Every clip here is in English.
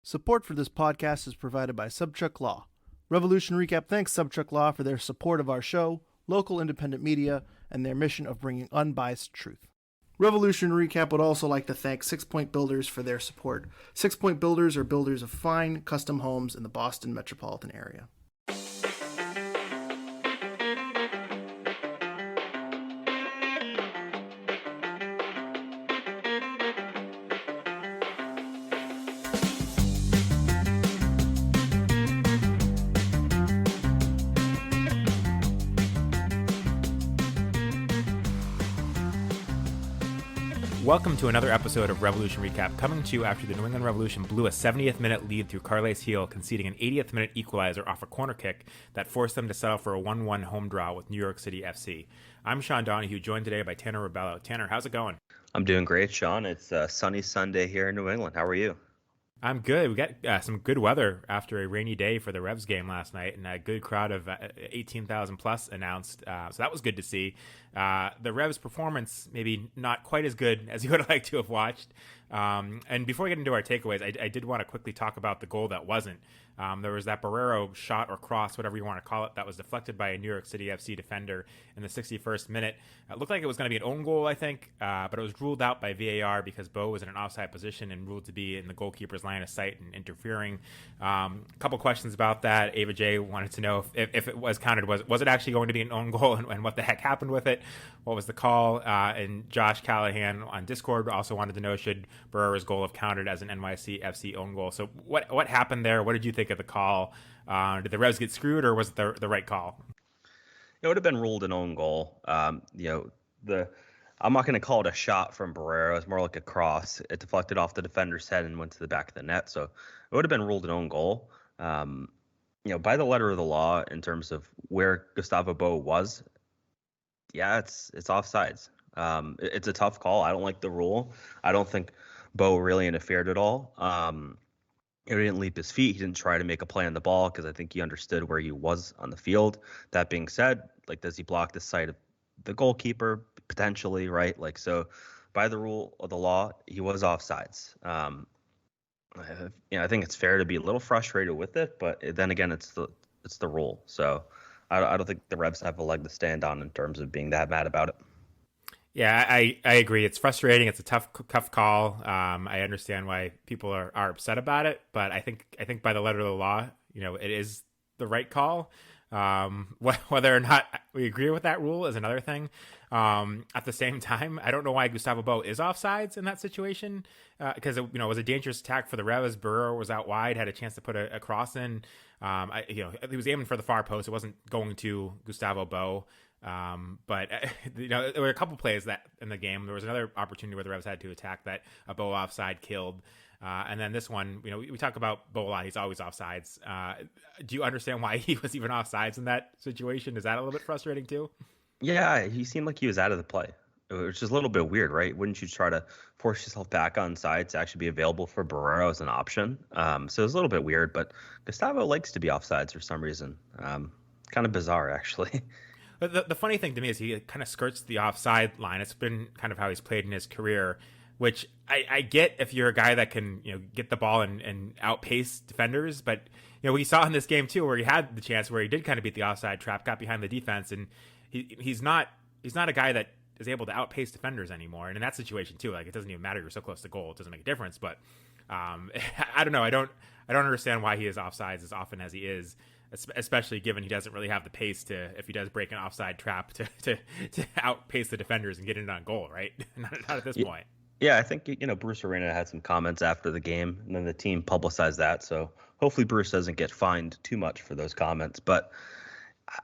Support for this podcast is provided by Sobczak.Law. Revolution Recap thanks Sobczak.Law for their support of our show, local independent media, and their mission of bringing unbiased truth. Revolution Recap would also like to thank 6 Point Builders for their support. 6 Point Builders are builders of fine, custom homes in the Boston metropolitan area. Welcome to another episode of Revolution Recap, coming to you after the New England Revolution blew a 70th minute lead through Carles Heel, conceding an 80th minute equalizer off a corner kick that forced them to settle for a 1-1 home draw with New York City FC. I'm Sean Donahue, joined today by Tanner Rebelo. Tanner, how's it going? I'm doing great, Sean. It's a sunny Sunday here in New England. How are you? I'm good. We got some good weather after a rainy day for the Revs game last night, and a good crowd of 18,000 plus announced. So that was good to see. The Revs performance maybe not quite as good as you would have liked to have watched. And before we get into our takeaways, I did want to quickly talk about the goal that wasn't. There was that Barrero shot or cross, whatever you want to call it, that was deflected by a New York City FC defender in the 61st minute. It looked like it was going to be an own goal, I think, but it was ruled out by VAR because Bo was in an offside position and ruled to be in the goalkeeper's line of sight and interfering. A couple questions about that. Ava J wanted to know if it was counted. Was it actually going to be an own goal, and what the heck happened with it? What was the call? And Josh Callahan on Discord also wanted to know, should Barrero's goal have counted as an NYC FC own goal? So what happened there? What did you think of the call? Did the Revs get screwed, or was it the right call? It would have been ruled an own goal. I'm not going to call it a shot from Barrero. It's more like a cross. It deflected off the defender's head and went to the back of the net. So it would have been ruled an own goal. By the letter of the law, in terms of where Gustavo Bo was, yeah, it's offsides. It's a tough call. I don't like the rule. I don't think Bo really interfered at all. He didn't leap his feet. He didn't try to make a play on the ball because I think he understood where he was on the field. That being said, does he block the sight of the goalkeeper? Potentially, right? So by the rule of the law, he was offsides. I think it's fair to be a little frustrated with it, but then again, it's the rule. So I don't think the Revs have a leg to stand on in terms of being that mad about it. Yeah, I agree. It's frustrating. It's a tough call. I understand why people are upset about it, but I think by the letter of the law, it is the right call. Whether or not we agree with that rule is another thing. At the same time, I don't know why Gustavo Bo is offsides in that situation, because it was a dangerous attack for the Revs. Barrero was out wide, had a chance to put a cross in. He was aiming for the far post. It wasn't going to Gustavo Bo. But there were a couple plays that in the game. There was another opportunity where the Revs had to attack that a Bo offside killed. And then this one, we talk about Bo a lot. He's always offsides. Do you understand why he was even offsides in that situation? Is that a little bit frustrating too? Yeah, he seemed like he was out of the play, which is a little bit weird, right? Wouldn't you try to force yourself back on side to actually be available for Barrero as an option? So it was a little bit weird, but Gustavo likes to be offsides for some reason. Kind of bizarre, actually. The funny thing to me is he kind of skirts the offside line. It's been kind of how he's played in his career, which I get if you're a guy that can get the ball and outpace defenders. But we saw in this game too where he had the chance where he did kind of beat the offside trap, got behind the defense, and he's not a guy that is able to outpace defenders anymore. And in that situation too, it doesn't even matter. You're so close to goal, it doesn't make a difference. But I don't know. I don't understand why he is offsides as often as he is, especially given he doesn't really have the pace to, if he does break an offside trap, to outpace the defenders and get in on goal, right? not at this point. Yeah, I think Bruce Arena had some comments after the game, and then the team publicized that. So hopefully Bruce doesn't get fined too much for those comments. But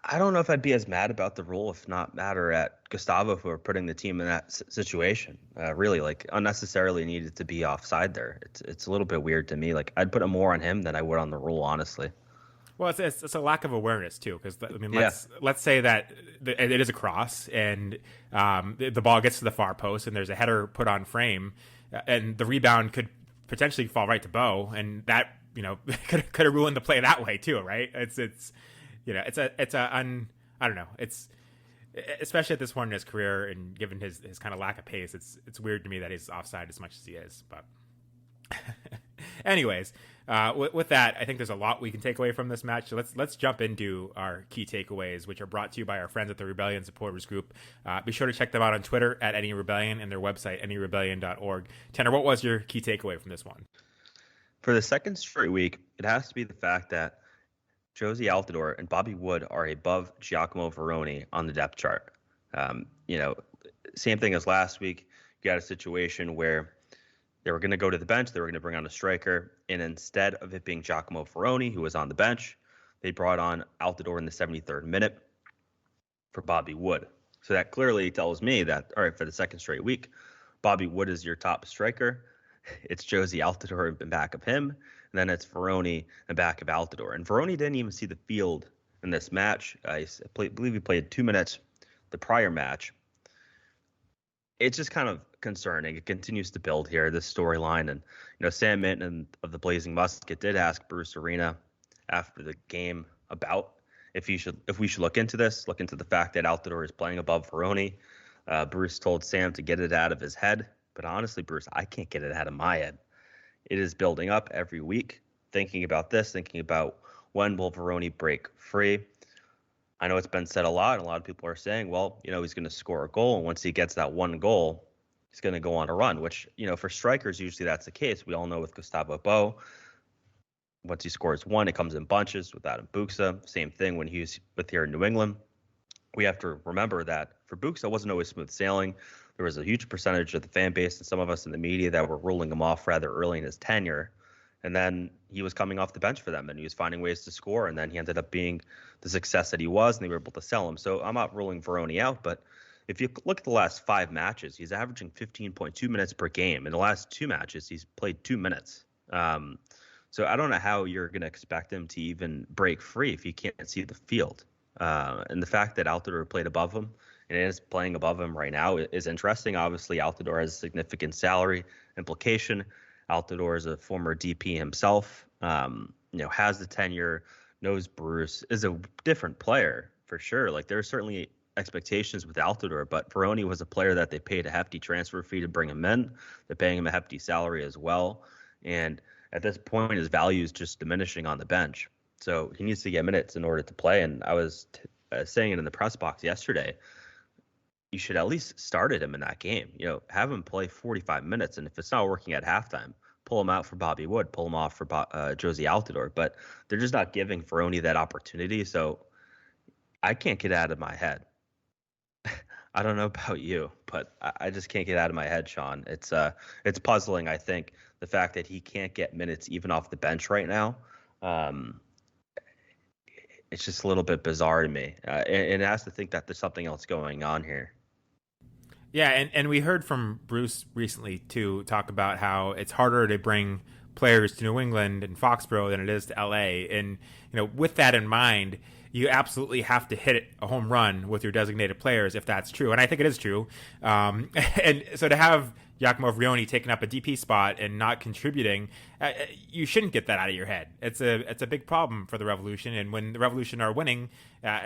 I don't know if I'd be as mad about the rule, if not madder at Gustavo for putting the team in that situation. Really, unnecessarily needed to be offside there. It's a little bit weird to me. I'd put it more on him than I would on the rule, honestly. Well, it's a lack of awareness too, because let's say that it is a cross and the ball gets to the far post and there's a header put on frame, and the rebound could potentially fall right to Bo, and that could have ruined the play that way too, right? I don't know. It's especially at this point in his career and given his kind of lack of pace, it's weird to me that he's offside as much as he is, but. Anyways, with that, I think there's a lot we can take away from this match. So let's jump into our key takeaways, which are brought to you by our friends at the Rebellion Supporters Group. Be sure to check them out on Twitter at Any Rebellion and their website, anyrebellion.org. Tanner, what was your key takeaway from this one? For the second straight week, it has to be the fact that Josie Altidore and Bobby Wood are above Giacomo Vrioni on the depth chart. Same thing as last week. You got a situation where they were going to go to the bench. They were going to bring on a striker. And instead of it being Giacomo Vrioni, who was on the bench, they brought on Altidore in the 73rd minute for Bobby Wood. So that clearly tells me that, all right, for the second straight week, Bobby Wood is your top striker. It's Josie Altidore in back of him. And then it's Vrioni in back of Altidore. And Vrioni didn't even see the field in this match. I believe he played 2 minutes the prior match. It's just kind of concerning. It continues to build here, this storyline. And, Sam Minton of the Blazing Musket did ask Bruce Arena after the game about if we should look into this, look into the fact that Altidore is playing above Vrioni. Bruce told Sam to get it out of his head. But honestly, Bruce, I can't get it out of my head. It is building up every week, thinking about this, thinking about when will Vrioni break free. I know it's been said a lot, and a lot of people are saying, well, he's going to score a goal, and once he gets that one goal, he's going to go on a run, which, for strikers, usually that's the case. We all know with Gustavo Bo, once he scores one, it comes in bunches with Adam Buksa. Same thing when he was with here in New England. We have to remember that for Buksa, it wasn't always smooth sailing. There was a huge percentage of the fan base and some of us in the media that were ruling him off rather early in his tenure. And then he was coming off the bench for them, and he was finding ways to score, and then he ended up being the success that he was, and they were able to sell him. So I'm not ruling Vrioni out, but if you look at the last 5 matches, he's averaging 15.2 minutes per game. In the last 2 matches, he's played 2 minutes. So I don't know how you're going to expect him to even break free if you can't see the field. And the fact that Altidore played above him and is playing above him right now is interesting. Obviously, Altidore has a significant salary implication. Altidore is a former DP himself, has the tenure, knows Bruce, is a different player for sure. Like, there are certainly expectations with Altidore, but Vrioni was a player that they paid a hefty transfer fee to bring him in. They're paying him a hefty salary as well. And at this point, his value is just diminishing on the bench. So he needs to get minutes in order to play. And I was saying it in the press box yesterday, you should at least started him in that game. Have him play 45 minutes. And if it's not working at halftime, pull him out for Bobby Wood, pull him off for Josie Altidore. But they're just not giving Vrioni that opportunity. So I can't get out of my head. I don't know about you, but I just can't get out of my head, Sean. It's puzzling, I think, the fact that he can't get minutes even off the bench right now. It's just a little bit bizarre to me. And it has to think that there's something else going on here. Yeah, and we heard from Bruce recently, too, talk about how it's harder to bring players to New England and Foxborough than it is to LA. And, with that in mind, you absolutely have to hit a home run with your designated players if that's true. And I think it is true. And so to have Giacomo Vrioni taking up a DP spot and not contributing, you shouldn't get that out of your head. It's a big problem for the Revolution. And when the Revolution are winning,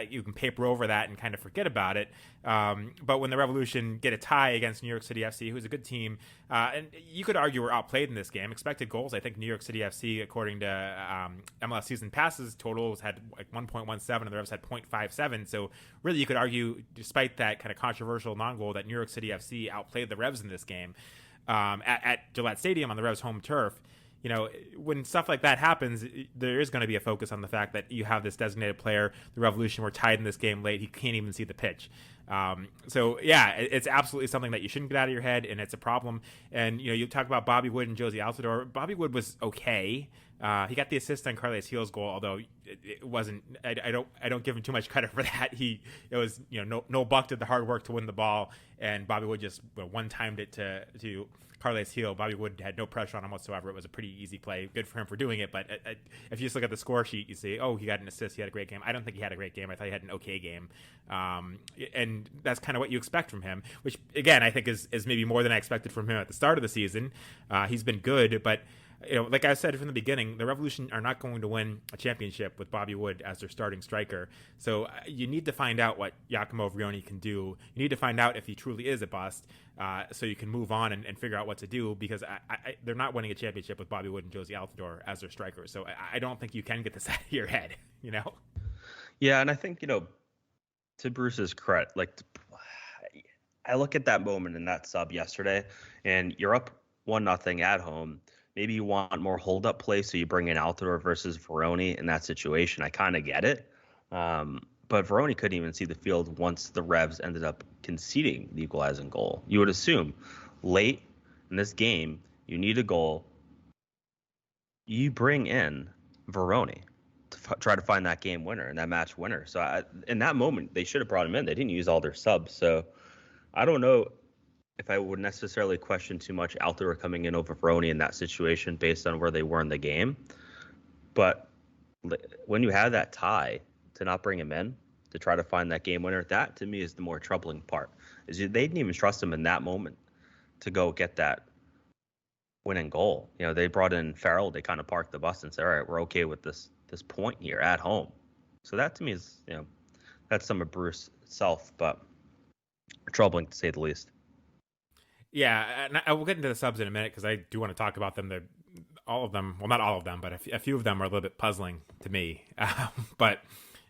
you can paper over that and kind of forget about it. But when the Revolution get a tie against New York City FC, who's a good team, and you could argue we're outplayed in this game. Expected goals, I think New York City FC, according to MLS season passes totals, had like 1.17 and the Revs had 0.57. So really you could argue, despite that kind of controversial non-goal, that New York City FC outplayed the Revs in this game at Gillette Stadium on the Revs home turf. When stuff like that happens, there is going to be a focus on the fact that you have this designated player. The Revolution were tied in this game late. He can't even see the pitch. So, yeah, it's absolutely something that you shouldn't get out of your head, and it's a problem. And, you talk about Bobby Wood and Josie Altidore. Bobby Wood was okay. He got the assist on Carles Gil's goal, although it wasn't. I don't give him too much credit for that. It was no Buck did the hard work to win the ball, and Bobby Wood just one-timed it to Carles Gil. Bobby Wood had no pressure on him whatsoever. It was a pretty easy play. Good for him for doing it. But if you just look at the score sheet, you say, oh, he got an assist. He had a great game. I don't think he had a great game. I thought he had an okay game. And that's kind of what you expect from him, which, again, I think is maybe more than I expected from him at the start of the season. He's been good, but like I said from the beginning, the Revolution are not going to win a championship with Bobby Wood as their starting striker. So you need to find out what Giacomo Vrioni can do. You need to find out if he truly is a bust, so you can move on and figure out what to do, because they're not winning a championship with Bobby Wood and Josie Altidore as their strikers. So I don't think you can get this out of your head, Yeah, and I think, to Bruce's credit, I look at that moment in that sub yesterday, and you're up 1-0 at home. Maybe you want more hold-up play, so you bring in Altidore versus Vrioni in that situation. I kind of get it. But Vrioni couldn't even see the field once the Revs ended up conceding the equalizing goal. You would assume late in this game, you need a goal. You bring in Vrioni to try to find that game winner and that match winner. So in that moment, they should have brought him in. They didn't use all their subs. So I don't know if I would necessarily question too much Altidore coming in over Vrioni in that situation based on where they were in the game. But when you have that tie, to not bring him in to try to find that game winner, that to me is the more troubling part. Is they didn't even trust him in that moment to go get that winning goal. They brought in Farrell. They kind of parked the bus and said, all right, we're okay with this point here at home. So that to me is, that's some of Bruce itself, but troubling to say the least. Yeah, and I will get into the subs in a minute because I do want to talk about them. All of them, well, not all of them, but a few of them are a little bit puzzling to me. But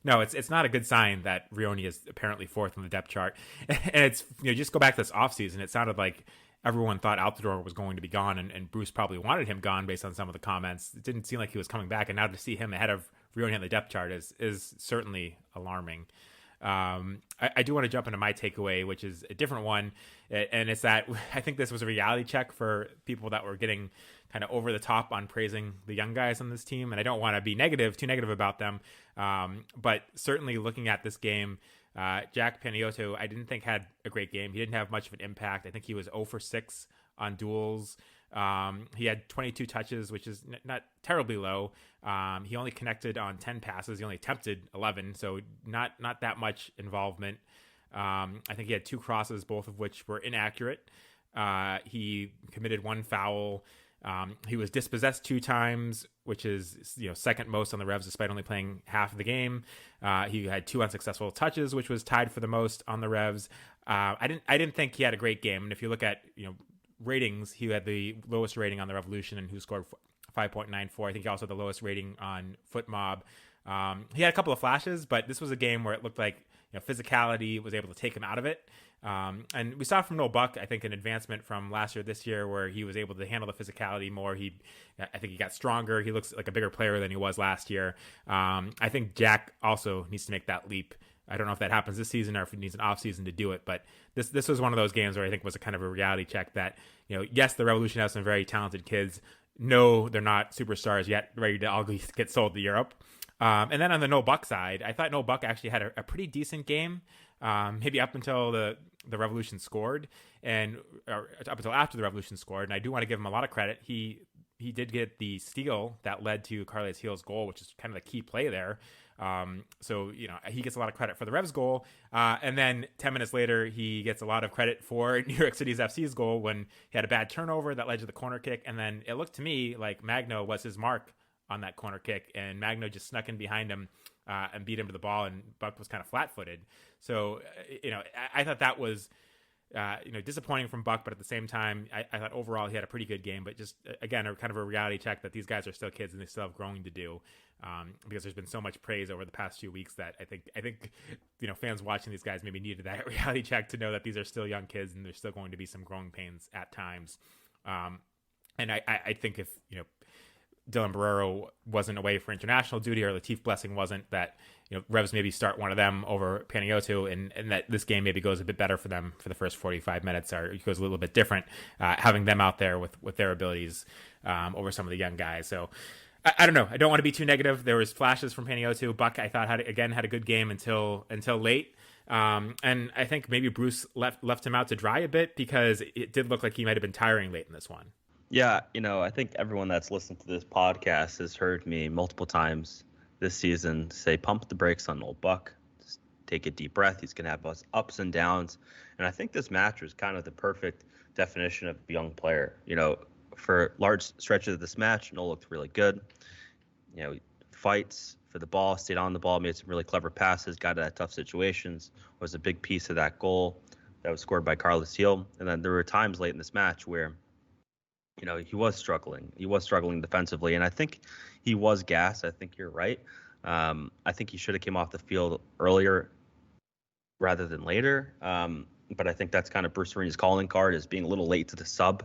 no, it's not a good sign that Vrioni is apparently fourth on the depth chart. And it's, just go back to this offseason, it sounded like everyone thought Altidore was going to be gone, and Bruce probably wanted him gone based on some of the comments. It didn't seem like he was coming back, and now to see him ahead of Vrioni on the depth chart is certainly alarming. I do want to jump into my takeaway, which is a different one, and it's that I think this was a reality check for people that were getting kind of over the top on praising the young guys on this team, and I don't want to be too negative about them, but certainly looking at this game, Jack Paniotto, I didn't think had a great game. He didn't have much of an impact. I think he was 0 for 6 on duels. He had 22 touches, which is not terribly low. He only connected on 10 passes. He only attempted 11, so not that much involvement. I think he had 2 crosses, both of which were inaccurate. He committed 1 foul. He was dispossessed 2 times, which is second most on the Revs, despite only playing half of the game. He had 2 unsuccessful touches, which was tied for the most on the Revs. I didn't think he had a great game, and if you look at ratings, he had the lowest rating on the Revolution, and who scored 5.94. I think he also had the lowest rating on FootMob. He had a couple of flashes, but this was a game where it looked like physicality was able to take him out of it. And we saw from Noel Buck, I think, an advancement from last year, this year, where he was able to handle the physicality more. I think he got stronger. He looks like a bigger player than he was last year. I think Jack also needs to make that leap. I don't know if that happens this season or if he needs an off season to do it, but this was one of those games where I think was a kind of a reality check that, yes, the Revolution has some very talented kids. No, they're not superstars yet, ready to all get sold to Europe. And then on the Noel Buck side, I thought Noel Buck actually had a pretty decent game, maybe up until the Revolution scored, or up until after the Revolution scored. And I do want to give him a lot of credit. He did get the steal that led to Carles Gil's goal, which is kind of the key play there. So he gets a lot of credit for the Revs goal. And then 10 minutes later, he gets a lot of credit for New York City's FC's goal when he had a bad turnover that led to the corner kick. And then it looked to me like Magno was his mark on that corner kick, and Magno just snuck in behind him and beat him to the ball, and Buck was kind of flat-footed. So, I thought that was, disappointing from Buck, but at the same time, I thought overall he had a pretty good game, but just, again, a kind of a reality check that these guys are still kids and they still have growing to do, because there's been so much praise over the past few weeks that I think fans watching these guys maybe needed that reality check to know that these are still young kids and there's still going to be some growing pains at times. And I think if, Dylan Barrero wasn't away for international duty, or Latif Blessing wasn't, that Revs maybe start one of them over Paniotto, and that this game maybe goes a bit better for them for the first 45 minutes, or it goes a little bit different, having them out there with their abilities over some of the young guys. So I don't know. I don't want to be too negative. There was flashes from Paniotto. Buck, I thought, had a good game until late. And I think maybe Bruce left him out to dry a bit, because it did look like he might have been tiring late in this one. Yeah, I think everyone that's listened to this podcast has heard me multiple times this season say, pump the brakes on Noel Buck. Just take a deep breath. He's going to have ups and downs. And I think this match was kind of the perfect definition of a young player. for large stretches of this match, Noel looked really good. Fights for the ball, stayed on the ball, made some really clever passes, got out of tough situations, was a big piece of that goal that was scored by Carlos Gil. And then there were times late in this match where, he was struggling. He was struggling defensively, and I think he was gassed. I think you're right. I think he should have came off the field earlier rather than later. But I think that's kind of Bruce Areni's calling card, is being a little late to the sub.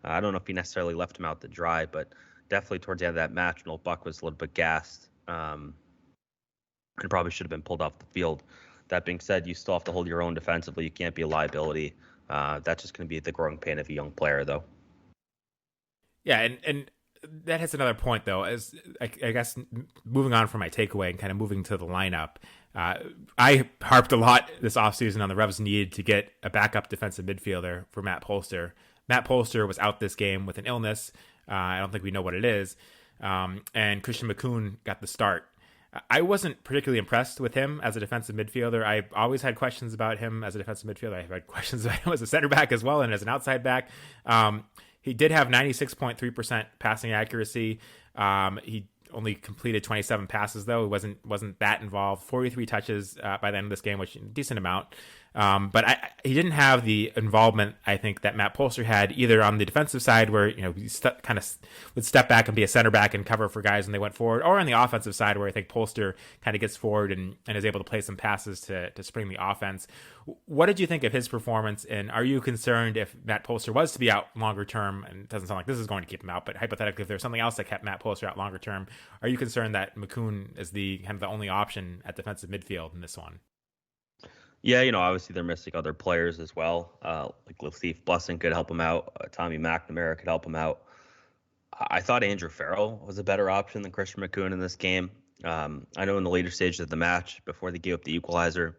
I don't know if he necessarily left him out to dry, but definitely towards the end of that match, Noel Buck was a little bit gassed and probably should have been pulled off the field. That being said, you still have to hold your own defensively. You can't be a liability. That's just going to be the growing pain of a young player, though. Yeah, and that hits another point, though, as I guess moving on from my takeaway and kind of moving to the lineup. I harped a lot this offseason on the Revs need to get a backup defensive midfielder for Matt Polster. Matt Polster was out this game with an illness. I don't think we know what it is. And Christian Makoun got the start. I wasn't particularly impressed with him as a defensive midfielder. I always had questions about him as a defensive midfielder. I've had questions about him as a center back as well and as an outside back. He did have 96.3% passing accuracy. He only completed 27 passes, though. He wasn't that involved. 43 touches by the end of this game, which is a decent amount. But he didn't have the involvement, I think, that Matt Polster had, either on the defensive side where he kind of would step back and be a center back and cover for guys when they went forward, or on the offensive side where I think Polster kind of gets forward and is able to play some passes to spring the offense. What did you think of his performance, and are you concerned if Matt Polster was to be out longer term, and it doesn't sound like this is going to keep him out, but hypothetically, if there's something else that kept Matt Polster out longer term, are you concerned that Makoun is the kind of the only option at defensive midfield in this one? Yeah, obviously they're missing other players as well. Like Latif Blessing could help him out. Tommy McNamara could help him out. I thought Andrew Farrell was a better option than Christian Makoun in this game. I know in the later stages of the match, before they gave up the equalizer,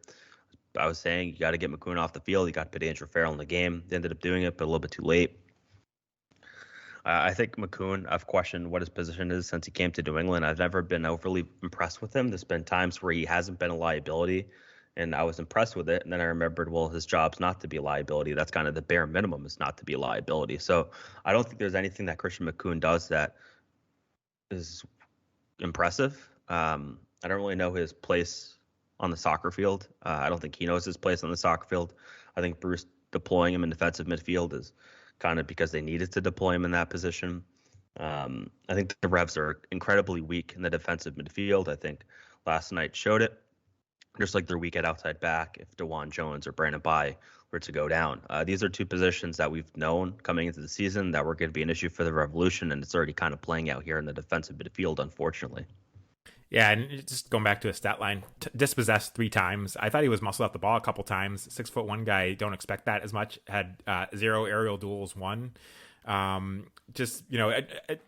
I was saying you got to get Makoun off the field. You got to put Andrew Farrell in the game. They ended up doing it, but a little bit too late. I think Makoun, I've questioned what his position is since he came to New England. I've never been overly impressed with him. There's been times where he hasn't been a liability, and I was impressed with it. And then I remembered, well, his job's not to be a liability. That's kind of the bare minimum, is not to be a liability. So I don't think there's anything that Christian Makoun does that is impressive. I don't really know his place on the soccer field. I don't think he knows his place on the soccer field. I think Bruce deploying him in defensive midfield is kind of because they needed to deploy him in that position. I think the Revs are incredibly weak in the defensive midfield. I think last night showed it. Just like they're weak at outside back if DeJuan Jones or Brandon Bai were to go down. These are two positions that we've known coming into the season that were going to be an issue for the Revolution, and it's already kind of playing out here in the defensive midfield, unfortunately. Yeah, and just going back to his stat line, dispossessed 3 times. I thought he was muscled out the ball a couple times. 6'1" guy, don't expect that as much. Had 0 aerial duels, 1. It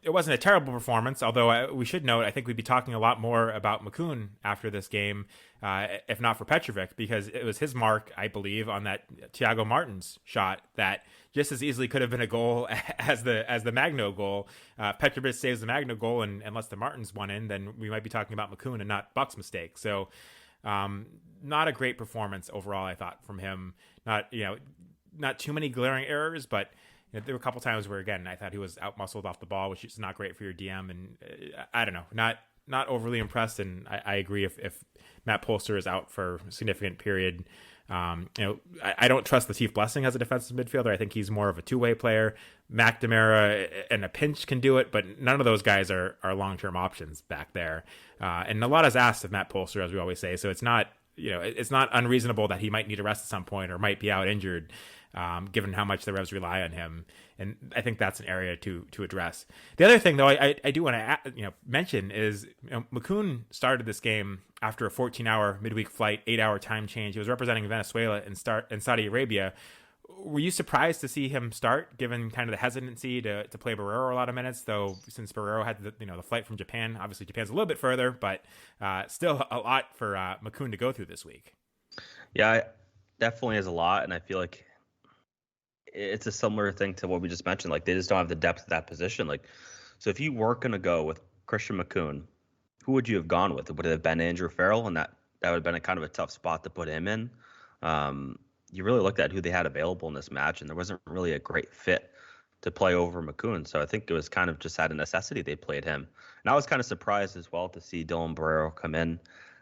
wasn't a terrible performance, although we should note, I think we'd be talking a lot more about Makoun after this game, if not for Petrovic, because it was his mark, I believe, on that Thiago Martins shot that just as easily could have been a goal as the Magno goal. Petrovic saves the Magno goal and lets the Martins one in, then we might be talking about Makoun and not Buck's mistake. So not a great performance overall, I thought, from him. Not too many glaring errors, but there were a couple times where, again, I thought he was out-muscled off the ball, which is not great for your DM. And I don't know, not overly impressed. And I agree if Matt Polster is out for a significant period. I don't trust Latif Blessing as a defensive midfielder. I think he's more of a two-way player. McNamara in a pinch can do it, but none of those guys are long-term options back there. And a lot is asked of Matt Polster, as we always say. So it's not unreasonable that he might need a rest at some point or might be out injured, given how much the Revs rely on him. And I think that's an area to address. The other thing, though, I do want to mention is Makoun started this game after a 14-hour midweek flight, 8-hour time change. He was representing Venezuela and Saudi Arabia. Were you surprised to see him start, given kind of the hesitancy to play Barrero a lot of minutes, though, since Barrero had the flight from Japan? Obviously, Japan's a little bit further, but still a lot for Makoun to go through this week. Yeah, it definitely is a lot, and I feel like it's a similar thing to what we just mentioned. Like, they just don't have the depth of that position. Like, so if you weren't going to go with Christian Makoun, who would you have gone with? Would it have been Andrew Farrell? And that would have been a kind of a tough spot to put him in. You really looked at who they had available in this match, and there wasn't really a great fit to play over McCoon. So I think it was kind of just out of necessity they played him. And I was kind of surprised as well to see Dylan Barrero come in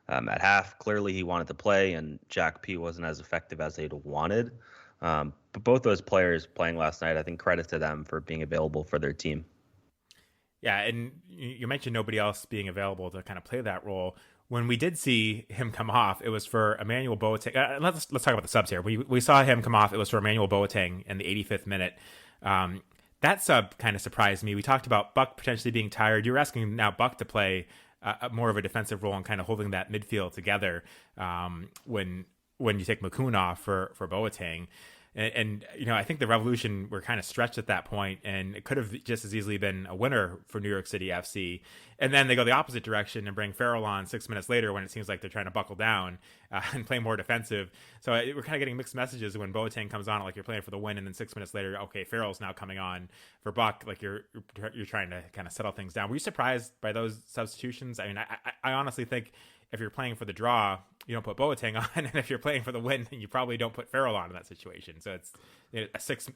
at half. Clearly he wanted to play, and Jack P wasn't as effective as they'd wanted. But both those players playing last night, I think credit to them for being available for their team. Yeah, and you mentioned nobody else being available to kind of play that role. When we did see him come off, it was for Emmanuel Boateng. Let's talk about the subs here. We saw him come off. It was for Emmanuel Boateng in the 85th minute. That sub kind of surprised me. We talked about Buck potentially being tired. You're asking now Buck to play more of a defensive role and kind of holding that midfield together when you take McCoon off for Boateng. And I think the Revolution were kind of stretched at that point, and it could have just as easily been a winner for New York City FC. And then they go the opposite direction and bring Farrell on 6 minutes later when it seems like they're trying to buckle down and play more defensive. So we're kind of getting mixed messages when Boateng comes on, like you're playing for the win, and then 6 minutes later, okay, Farrell's now coming on for Buck, like you're trying to kind of settle things down. Were you surprised by those substitutions? I mean, I honestly think if you're playing for the draw, you don't put Boateng on, and if you're playing for the win, then you probably don't put Farrell on in that situation. So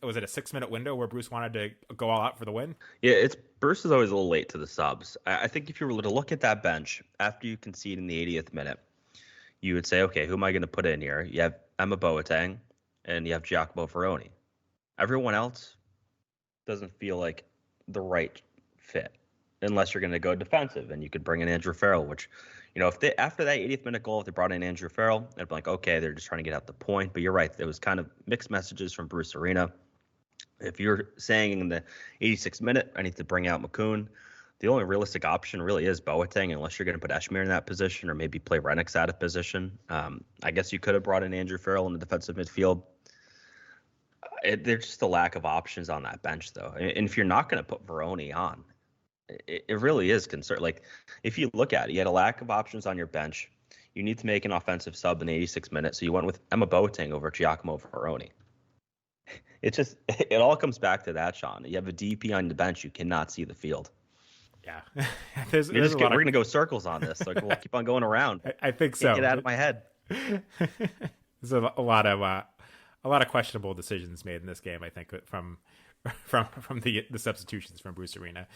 was it a 6 minute window where Bruce wanted to go all out for the win? Yeah, Bruce is always a little late to the subs. I think if you were to look at that bench after you concede in the 80th minute, you would say, okay, who am I going to put in here? You have Emma Boateng and you have Giacomo Vrioni. Everyone else doesn't feel like the right fit unless you're going to go defensive, and you could bring in Andrew Farrell, which, if they, after that 80th minute goal, if they brought in Andrew Farrell, I'd be like, okay, they're just trying to get out the point. But you're right. There was kind of mixed messages from Bruce Arena. If you're saying in the 86th minute, I need to bring out McCoon, the only realistic option really is Boateng, unless you're going to put Eshmir in that position or maybe play Rennick's out of position. I guess you could have brought in Andrew Farrell in the defensive midfield. There's just a lack of options on that bench, though. And if you're not going to put Vrioni on, it really is concern. Like, if you look at it, you had a lack of options on your bench. You need to make an offensive sub in the 86th minute, so you went with Emma Boateng over Giacomo Vrioni. It all comes back to that, Sean. You have a DP on the bench, you cannot see the field. Yeah, we're going to go circles on this. Like, we'll keep on going around. I think so. Get out of my head. There's a lot of questionable decisions made in this game, I think, from the substitutions from Bruce Arena.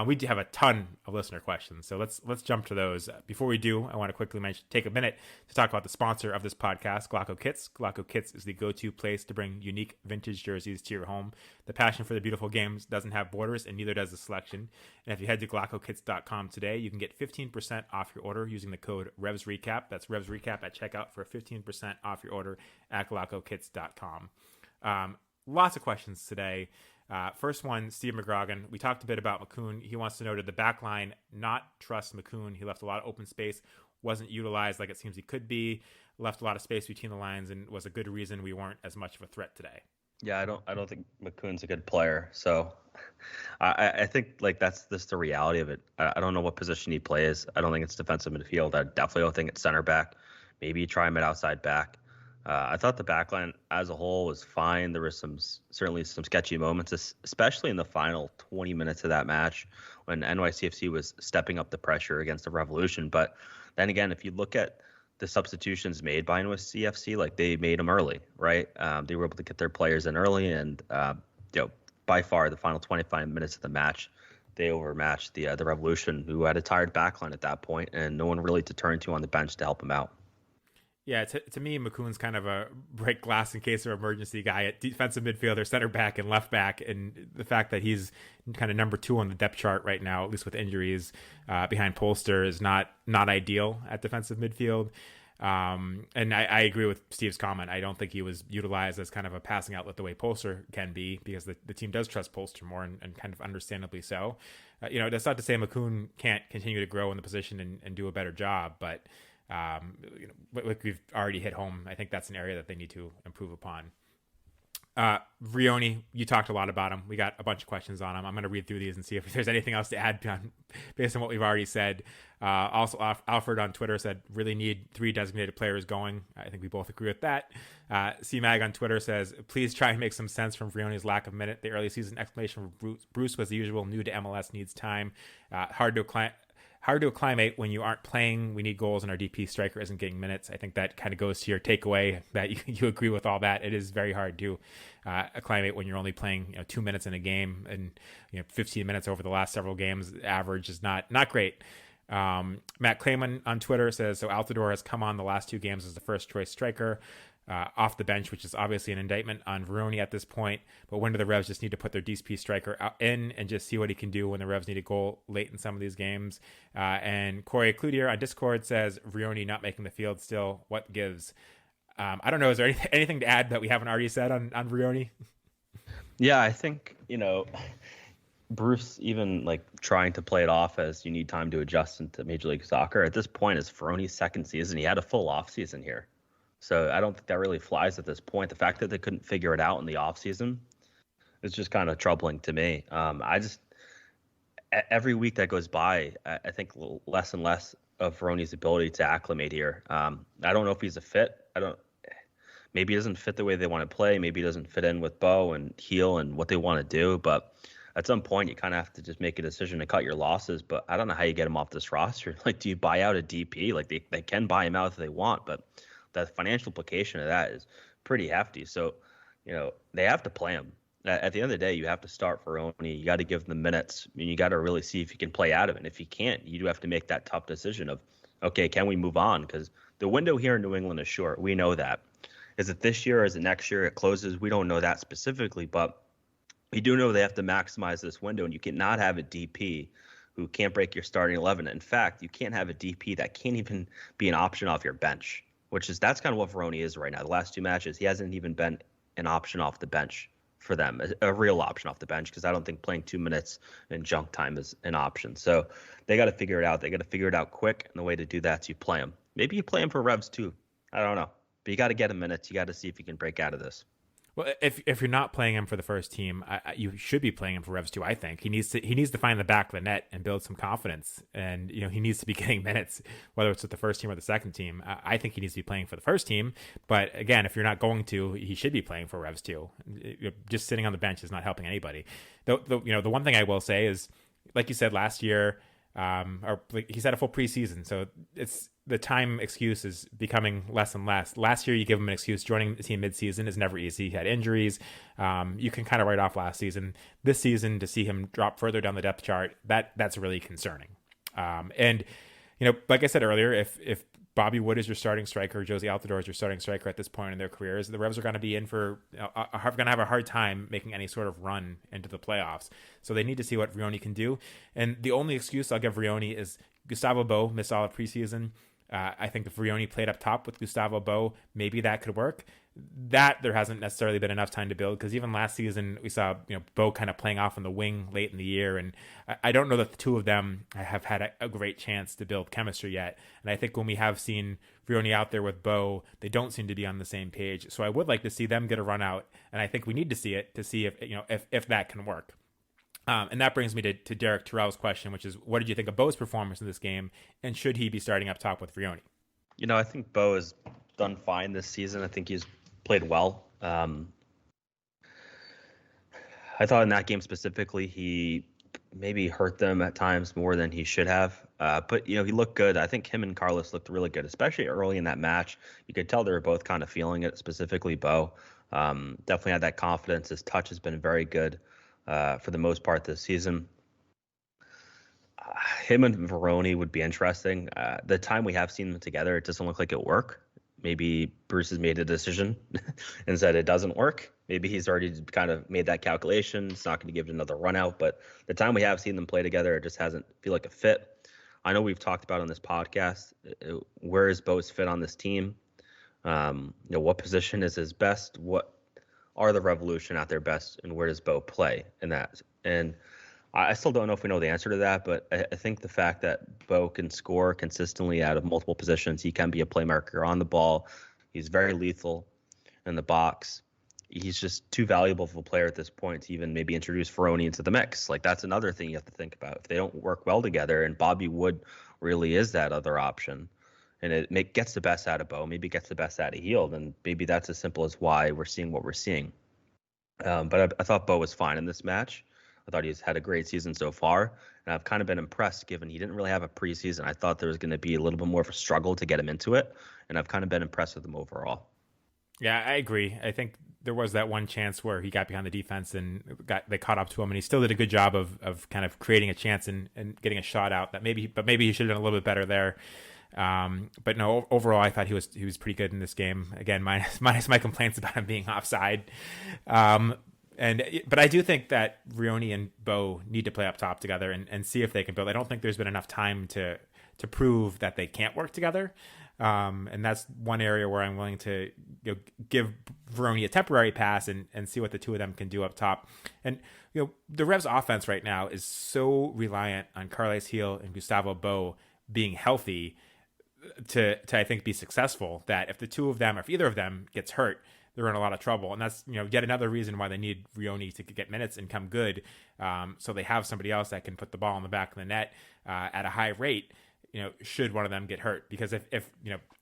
We do have a ton of listener questions, so let's jump to those. Before we do, I want to quickly take a minute to talk about the sponsor of this podcast, Glocco Kits. Glocco Kits is the go-to place to bring unique vintage jerseys to your home. The passion for the beautiful games doesn't have borders, and neither does the selection. And if you head to GloccoKits.com today, you can get 15% off your order using the code RevsRecap. That's RevsRecap at checkout for 15% off your order at GloccoKits.com. Lots of questions today. First one, Steve McGrogan. We talked a bit about McCoon. He wants to know, did the back line not trust McCoon? He left a lot of open space, wasn't utilized like it seems he could be, left a lot of space between the lines, and was a good reason we weren't as much of a threat today. Yeah, I don't think McCoon's a good player. So I think like that's just the reality of it. I don't know what position he plays. I don't think it's defensive midfield. I definitely don't think it's center back. Maybe you try him at outside back. I thought the backline as a whole was fine. There was certainly some sketchy moments, especially in the final 20 minutes of that match when NYCFC was stepping up the pressure against the Revolution. But then again, if you look at the substitutions made by NYCFC, like they made them early, right? They were able to get their players in early, and by far the final 25 minutes of the match, they overmatched the Revolution, who had a tired backline at that point, and no one really to turn to on the bench to help him out. Yeah, to me, McCoon's kind of a break glass in case of emergency guy at defensive midfielder, center back, and left back. And the fact that he's kind of number 2 on the depth chart right now, at least with injuries, behind Polster, is not ideal at defensive midfield. And I agree with Steve's comment. I don't think he was utilized as kind of a passing outlet the way Polster can be, because the team does trust Polster more, and kind of understandably so. That's not to say McCoon can't continue to grow in the position and do a better job, but like we've already hit home, I think that's an area that they need to improve upon. Vrioni, you talked a lot about him. We got a bunch of questions on him. I'm going to read through these and see if there's anything else to add based on what we've already said. Also, Alfred on Twitter said, really need 3 designated players going. I think we both agree with that. C-Mag on Twitter says, please try and make some sense from Vrioni's lack of minute. The early season explanation for Bruce was the usual, new to MLS, needs time. Hard hard to acclimate when you aren't playing. We need goals and our DP striker isn't getting minutes. I think that kind of goes to your takeaway that you agree with all that. It is very hard to acclimate when you're only playing 2 minutes in a game, and 15 minutes over the last several games. Average is not great. Matt Clayman on Twitter says, so Altidore has come on the last 2 games as the first choice striker off the bench, which is obviously an indictment on Vrioni at this point. But when do the Revs just need to put their DP striker out in and just see what he can do when the Revs need a goal late in some of these games? And Corey Cloutier on Discord says, Vrioni not making the field still. What gives? I don't know. Is there anything to add that we haven't already said on Vrioni? Yeah, I think, Bruce even like trying to play it off as you need time to adjust into Major League Soccer. At this point, it's Vrioni's second season. He had a full off season here. So I don't think that really flies at this point. The fact that they couldn't figure it out in the off season is just kind of troubling to me. Every week that goes by, I think less and less of Vrioni's ability to acclimate here. I don't know if he's a fit. Maybe he doesn't fit the way they want to play. Maybe he doesn't fit in with Bo and Heel and what they want to do. But at some point, you kind of have to just make a decision to cut your losses. But I don't know how you get him off this roster. Like, do you buy out a DP? Like, they can buy him out if they want, but the financial implication of that is pretty hefty. So, they have to play him. At the end of the day, you have to start Vrioni. You got to give him the minutes. I mean, you got to really see if you can play out of it. And if you can't, you do have to make that tough decision of, okay, can we move on? Because the window here in New England is short. We know that. Is it this year or is it next year? It closes. We don't know that specifically, but we do know they have to maximize this window, and you cannot have a DP who can't break your starting 11. In fact, you can't have a DP that can't even be an option off your bench, that's kind of what Vrioni is right now. The last 2 matches, he hasn't even been an option off the bench for them, a real option off the bench, because I don't think playing 2 minutes in junk time is an option. So they got to figure it out. They got to figure it out quick, and the way to do that is you play him. Maybe you play him for Revs too. I don't know. But you got to get him minutes. You got to see if you can break out of this. Well, if you're not playing him for the first team, you should be playing him for Revs too. I think he needs to find the back of the net and build some confidence, and he needs to be getting minutes, whether it's with the first team or the second team. I think he needs to be playing for the first team, but again, if you're not going to, he should be playing for Revs too. Just sitting on the bench is not helping anybody. The one thing I will say is, like you said last year, or like he's had a full preseason, so it's the time excuse is becoming less and less. Last year, you give him an excuse. Joining the team midseason is never easy. He had injuries. You can kind of write off last season. This season, to see him drop further down the depth chart, that's really concerning. And like I said earlier, if Bobby Wood is your starting striker, Josie Altidore is your starting striker at this point in their careers, the Revs are going to be in for going to have a hard time making any sort of run into the playoffs. So they need to see what Vrioni can do. And the only excuse I'll give Vrioni is Gustavo Bo missed all of preseason. I think if Vrioni played up top with Gustavo Bo, maybe that could work. That there hasn't necessarily been enough time to build, because even last season we saw Bo kind of playing off on the wing late in the year, and I don't know that the two of them have had a great chance to build chemistry yet. And I think when we have seen Vrioni out there with Bo, they don't seem to be on the same page. So I would like to see them get a run out, and I think we need to see it to see if that can work. And that brings me to Derek Terrell's question, which is, what did you think of Bo's performance in this game, and should he be starting up top with Vrioni? I think Bo has done fine this season. I think he's played well. I thought in that game specifically, he maybe hurt them at times more than he should have. But, he looked good. I think him and Carlos looked really good, especially early in that match. You could tell they were both kind of feeling it, specifically Bo. Definitely had that confidence. His touch has been very good for the most part this season. Him and Vrioni would be interesting. The time we have seen them together, it doesn't look like it work. Maybe Bruce has made a decision and said it doesn't work. Maybe he's already kind of made that calculation. It's not going to give it another run out. But the time we have seen them play together, it just hasn't feel like a fit. I know we've talked about on this podcast, where is Bo's fit on this team? What position is his best? What are the Revolution at their best, and where does Bo play in that? And I still don't know if we know the answer to that, but I think the fact that Bo can score consistently out of multiple positions, he can be a playmaker on the ball. He's very lethal in the box. He's just too valuable of a player at this point to even maybe introduce Vrioni into the mix. Like, that's another thing you have to think about. If they don't work well together, and Bobby Wood really is that other option, and it gets the best out of Bo, maybe gets the best out of Heel, and maybe that's as simple as why we're seeing what we're seeing. But I thought Bo was fine in this match. I thought he's had a great season so far, and I've kind of been impressed given he didn't really have a preseason. I thought there was going to be a little bit more of a struggle to get him into it, and I've kind of been impressed with him overall. Yeah, I agree. I think there was that one chance where he got behind the defense and they caught up to him, and he still did a good job of kind of creating a chance and getting a shot out. Maybe he should have done a little bit better there. But no, overall, I thought he was pretty good in this game. Again, minus my complaints about him being offside. But I do think that Vrioni and Bo need to play up top together and see if they can build. I don't think there's been enough time to prove that they can't work together. And that's one area where I'm willing to give Vrioni a temporary pass and see what the two of them can do up top. And the Revs offense right now is so reliant on Carles Gil and Gustavo Bo being healthy to I think be successful, that if the two of them, or if either of them gets hurt, they're in a lot of trouble. And that's yet another reason why they need Vrioni to get minutes and come good, so they have somebody else that can put the ball in the back of the net at a high rate, should one of them get hurt. Because if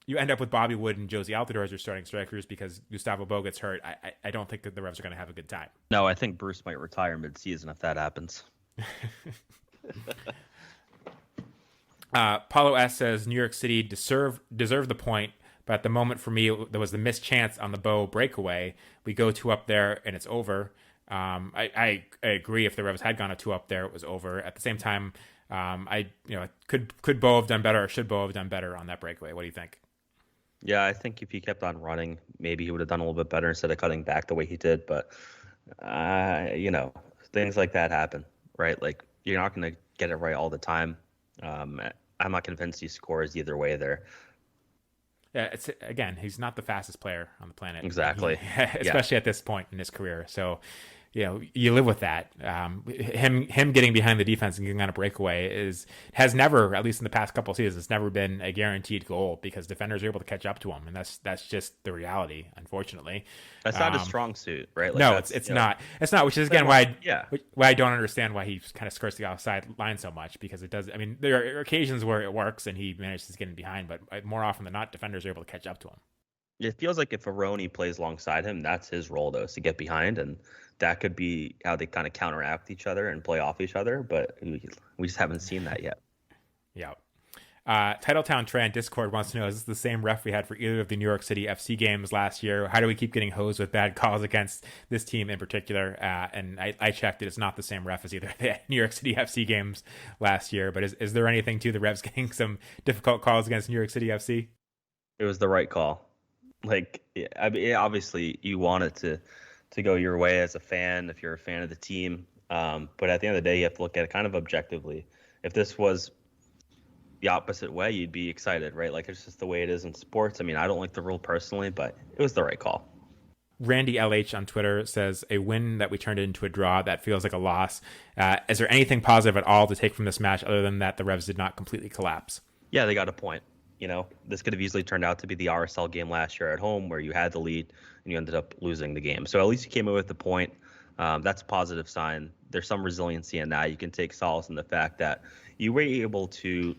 you end up with Bobby Wood and Josie Altidore as your starting strikers because Gustavo Bo gets hurt, I don't think that the Revs are going to have a good time. No, I think Bruce might retire mid-season if that happens. Paulo S says New York City deserved the point, but at the moment for me, there was the missed chance on the Bo breakaway. We go 2 up there and it's over. I agree. If the Revs had gone a 2 up there, it was over. At the same time, could Bo have done better, or should Bo have done better on that breakaway? What do you think? Yeah, I think if he kept on running, maybe he would have done a little bit better instead of cutting back the way he did. But, things like that happen, right? Like, you're not going to get it right all the time. I'm not convinced he scores either way there. Yeah, he's not the fastest player on the planet. Exactly. Especially at this point in his career. So, you live with that. Him getting behind the defense and getting on a breakaway has never, at least in the past couple of seasons, it's never been a guaranteed goal because defenders are able to catch up to him, and that's just the reality, unfortunately. That's not his strong suit, right? Like, no, it's not. It's not, which is again why I don't understand why he kind of skirts the outside line so much, because it does. I mean, there are occasions where it works and he manages to get in behind, but more often than not, defenders are able to catch up to him. It feels like if Vrioni plays alongside him, that's his role, though, is to get behind, and that could be how they kind of counteract each other and play off each other, but we just haven't seen that yet. Yeah. Titletown Trent Discord wants to know, is this the same ref we had for either of the New York City FC games last year? How do we keep getting hosed with bad calls against this team in particular? And I checked it. It's not the same ref as either the New York City FC games last year, but is there anything to the Revs getting some difficult calls against New York City FC? It was the right call. Like, I mean, obviously you want it to go your way as a fan, if you're a fan of the team. But at the end of the day, you have to look at it kind of objectively. If this was the opposite way, you'd be excited, right? Like, it's just the way it is in sports. I mean, I don't like the rule personally, but it was the right call. Randy LH on Twitter says, a win that we turned into a draw, that feels like a loss. Is there anything positive at all to take from this match other than that the Revs did not completely collapse? Yeah, they got a point. This could have easily turned out to be the RSL game last year at home where you had the lead and you ended up losing the game. So at least you came away with the point. That's a positive sign. There's some resiliency in that. You can take solace in the fact that you were able to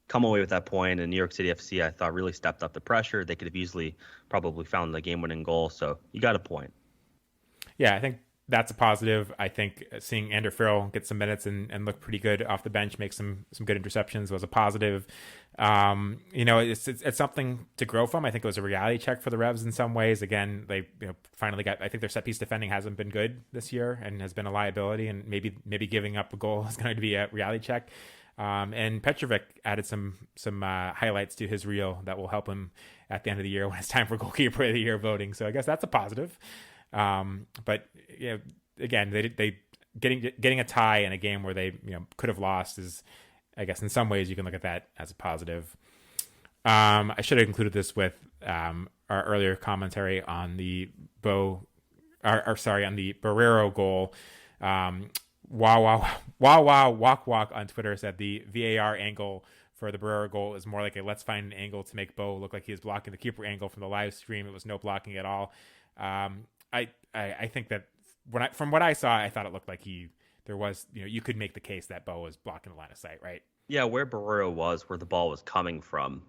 come away with that point. And New York City FC, I thought, really stepped up the pressure. They could have easily probably found the game-winning goal. So you got a point. Yeah, I think that's a positive. I think seeing Ander Farrell get some minutes and look pretty good off the bench, make some good interceptions was a positive. It's something to grow from. I think it was a reality check for the Revs in some ways. Again, they finally got. I think their set piece defending hasn't been good this year and has been a liability. And maybe giving up a goal is going to be a reality check. And Petrovic added some highlights to his reel that will help him at the end of the year when it's time for goalkeeper of the year voting. So I guess that's a positive. But again, they getting a tie in a game where they could have lost is, I guess, in some ways you can look at that as a positive. I should have included this with our earlier commentary on the on the Barrero goal. Walk on Twitter said the VAR angle for the Barrero goal is more like a let's find an angle to make Bo look like he was blocking the keeper angle from the live stream. It was no blocking at all. I think that from what I saw, I thought it looked like there was, you could make the case that Bo was blocking the line of sight, right? Yeah, where Barrero was, where the ball was coming from,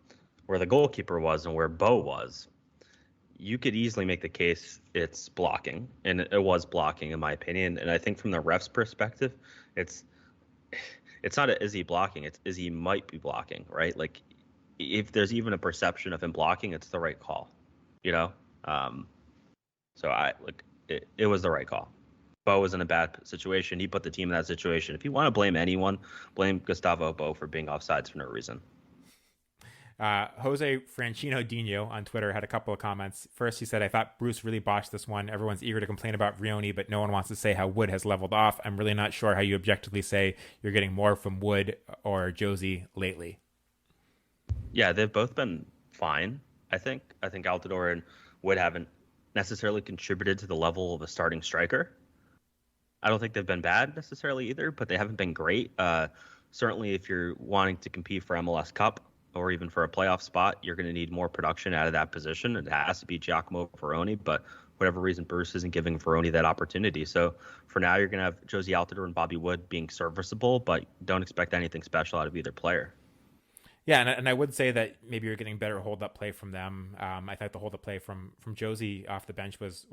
where the goalkeeper was, and where Bo was, you could easily make the case it's blocking, and it was blocking in my opinion. And I think from the ref's perspective, it's not is he blocking, it's is he might be blocking, right? Like if there's even a perception of him blocking, it's the right call, you know. So it was the right call. Bo was in a bad situation. He put the team in that situation. If you want to blame anyone, blame Gustavo Bo for being offsides for no reason. Jose Franchino Dino on Twitter had a couple of comments. First, he said, I thought Bruce really botched this one. Everyone's eager to complain about Vrioni, but no one wants to say how Wood has leveled off. I'm really not sure how you objectively say you're getting more from Wood or Josie lately. Yeah, they've both been fine, I think. I think Altidore and Wood haven't necessarily contributed to the level of a starting striker. I don't think they've been bad necessarily either, but they haven't been great. Certainly, if you're wanting to compete for MLS Cup or even for a playoff spot, you're going to need more production out of that position. It has to be Giacomo Vrioni, but whatever reason, Bruce isn't giving Vrioni that opportunity. So for now, you're going to have Josie Altidore and Bobby Wood being serviceable, but don't expect anything special out of either player. Yeah, and I would say that maybe you're getting better hold-up play from them. I thought the hold-up play from Josie off the bench was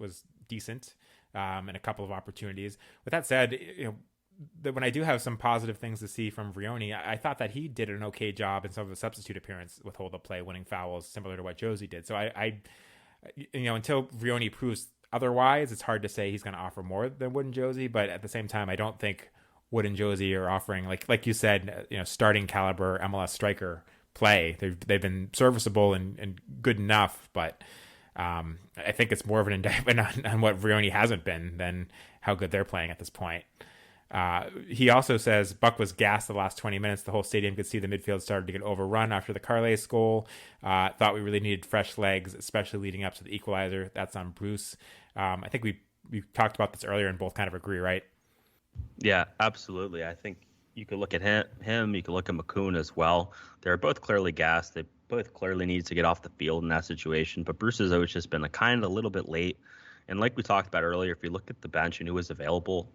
decent, and a couple of opportunities. With that said, when I do have some positive things to see from Vrioni, I thought that he did an okay job in some of the substitute appearance with hold-up play, winning fouls, similar to what Josie did. So I until Vrioni proves otherwise, it's hard to say he's going to offer more than Wood and Josie. But at the same time, I don't think Wood and Josie are offering, like you said, starting caliber MLS striker play. They've been serviceable and good enough, but I think it's more of an indictment on what Vrioni hasn't been than how good they're playing at this point. He also says Buck was gassed the last 20 minutes. The whole stadium could see the midfield started to get overrun after the Carles goal. Thought we really needed fresh legs, especially leading up to the equalizer. That's on Bruce. I think we talked about this earlier and both kind of agree, right? Yeah, absolutely. I think you could look at him. You could look at McCoon as well. They're both clearly gassed. They both clearly need to get off the field in that situation. But Bruce has always just been a little bit late. And like we talked about earlier, if you look at the bench and who was available,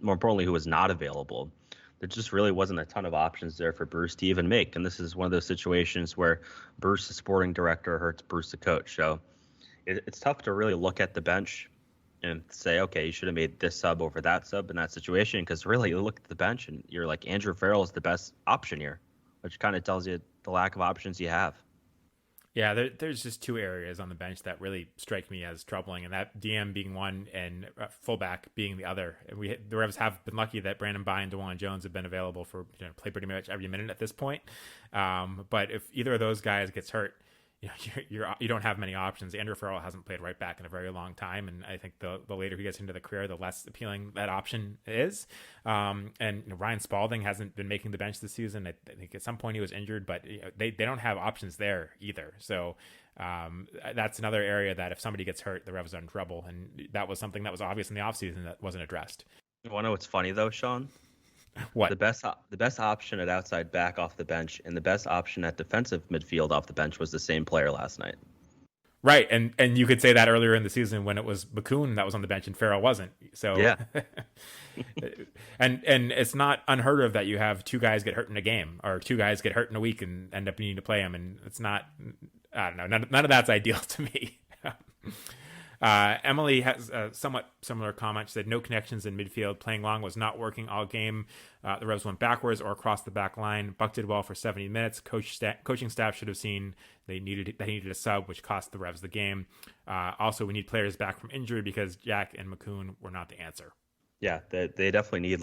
more importantly, who was not available, there just really wasn't a ton of options there for Bruce to even make. And this is one of those situations where Bruce, the sporting director, hurts Bruce, the coach. So it's tough to really look at the bench and say, okay, you should have made this sub over that sub in that situation, because really you look at the bench and you're like, Andrew Farrell is the best option here, which kind of tells you the lack of options you have. Yeah, there's just two areas on the bench that really strike me as troubling, and that DM being one and fullback being the other. The Revs have been lucky that Brandon Bye and DeJuan Jones have been available for play pretty much every minute at this point. But if either of those guys gets hurt, you don't have many options. Andrew Farrell hasn't played right back in a very long time, and I think the later he gets into the career, the less appealing that option is. And Ryan Spalding hasn't been making the bench this season. I think at some point he was injured, but they don't have options there either. So that's another area that if somebody gets hurt, the Revs are in trouble, and that was something that was obvious in the offseason that wasn't addressed. You want to know what's funny though, Sean? What? The best option at outside back off the bench and the best option at defensive midfield off the bench was the same player last night. Right, and you could say that earlier in the season when it was McCoon that was on the bench and Farrell wasn't. So yeah, and it's not unheard of that you have two guys get hurt in a game or two guys get hurt in a week and end up needing to play them, and it's not. I don't know. None of that's ideal to me. Emily has a somewhat similar comment. She said, no connections in midfield. Playing long was not working all game. The Revs went backwards or across the back line. Buck did well for 70 minutes. Coaching staff should have seen they needed a sub, which cost the Revs the game. Also, we need players back from injury because Jack and McCoon were not the answer. Yeah, they definitely need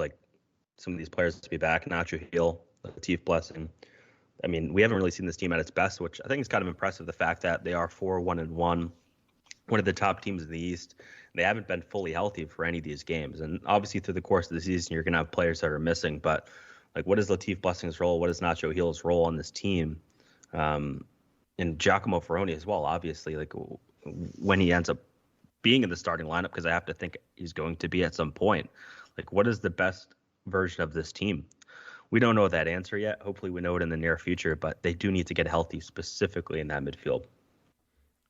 some of these players to be back. Nacho Heel, Latif Blessing. I mean, we haven't really seen this team at its best, which I think is kind of impressive. The fact that they are 4-1-1. One of the top teams in the East. They haven't been fully healthy for any of these games. And obviously through the course of the season, you're going to have players that are missing. But what is Latif Blessing's role? What is Nacho Hill's role on this team? And Giacomo Vrioni as well, obviously, when he ends up being in the starting lineup, because I have to think he's going to be at some point. What is the best version of this team? We don't know that answer yet. Hopefully we know it in the near future, but they do need to get healthy, specifically in that midfield.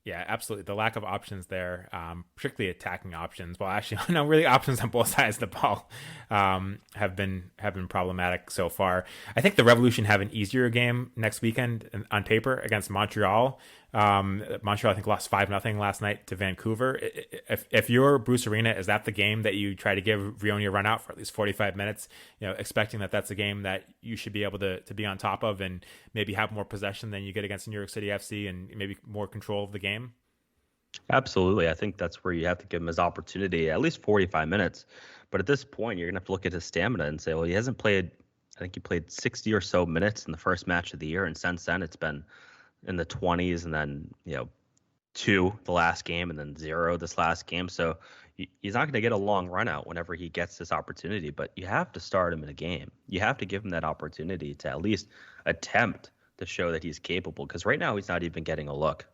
Yeah, absolutely. The lack of options there, particularly attacking options. Well, actually, no, really options on both sides of the ball have been problematic so far. I think the Revolution have an easier game next weekend on paper against Montreal. Montreal, I think, lost 5-0 last night to Vancouver. If you're Bruce Arena, is that the game that you try to give Vrioni a run out for at least 45 minutes, expecting that that's a game that you should be able to be on top of and maybe have more possession than you get against New York City FC and maybe more control of the game? Absolutely. I think that's where you have to give him his opportunity, at least 45 minutes. But at this point, you're going to have to look at his stamina and say, well, he hasn't played, I think he played 60 or so minutes in the first match of the year. And since then, it's been in the 20s and then, 2 the last game and then 0 this last game. So he's not going to get a long run out whenever he gets this opportunity, but you have to start him in a game. You have to give him that opportunity to at least attempt to show that he's capable, because right now he's not even getting a look.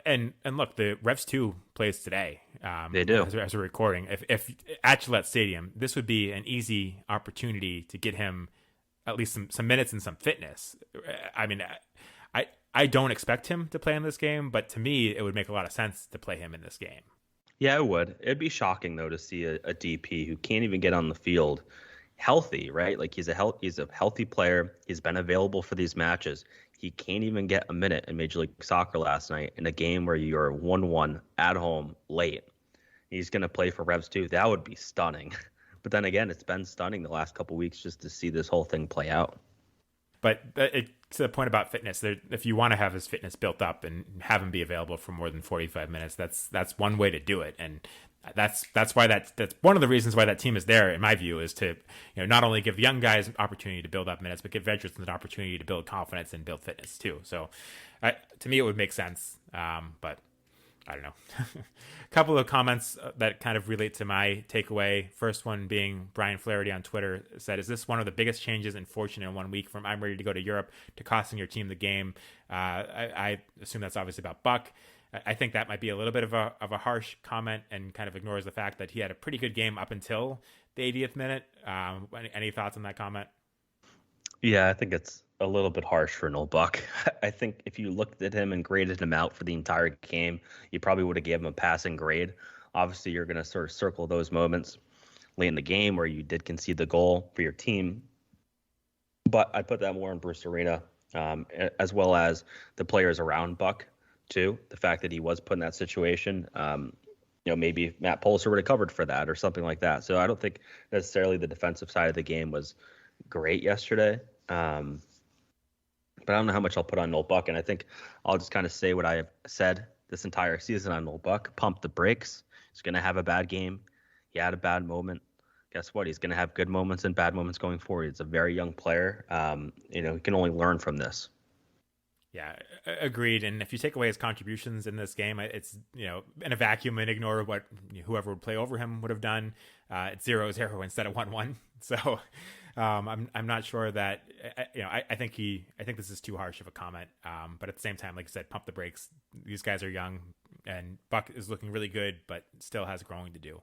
And look, the Revs 2 plays today. They do. As we're recording. If at Gillette Stadium, this would be an easy opportunity to get him at least some minutes and some fitness. I mean, I don't expect him to play in this game, but to me, it would make a lot of sense to play him in this game. Yeah, it would. It'd be shocking, though, to see a DP who can't even get on the field healthy, right? Like he's a healthy player. He's been available for these matches. He can't even get a minute in Major League Soccer last night in a game where you're 1-1 at home late. He's going to play for Revs 2. That would be stunning. But then again, it's been stunning the last couple of weeks just to see this whole thing play out. But to the point about fitness, if you want to have his fitness built up and have him be available for more than 45 minutes, that's one way to do it. And that's why that's one of the reasons why that team is there, in my view, is to not only give young guys an opportunity to build up minutes, but give veterans an opportunity to build confidence and build fitness too. So to me, it would make sense. But I don't know. A couple of comments that kind of relate to my takeaway. First one being Brian Flaherty on Twitter said, "Is this one of the biggest changes in fortune in 1 week from I'm ready to go to Europe to costing your team the game?" I assume that's obviously about Buck. I think that might be a little bit of a harsh comment and kind of ignores the fact that he had a pretty good game up until the 80th minute. Any thoughts on that comment? Yeah, I think it's a little bit harsh for Noel Buck. I think if you looked at him and graded him out for the entire game, you probably would have given him a passing grade. Obviously, you're going to sort of circle those moments late in the game where you did concede the goal for your team. But I'd put that more on Bruce Arena, as well as the players around Buck, too. The fact that he was put in that situation, maybe Matt Polster would have covered for that or something like that. So I don't think necessarily the defensive side of the game was great yesterday. But I don't know how much I'll put on Noel Buck, and I think I'll just kind of say what I have said this entire season on Noel Buck. Pump the brakes. He's going to have a bad game. He had a bad moment. Guess what? He's going to have good moments and bad moments going forward. He's a very young player. He can only learn from this. Yeah, agreed. And if you take away his contributions in this game, it's, in a vacuum and ignore what whoever would play over him would have done. It's 0-0 instead of 1-1. So I'm not sure that, I think this is too harsh of a comment. But at the same time, like I said, pump the brakes. These guys are young and Buck is looking really good, but still has growing to do.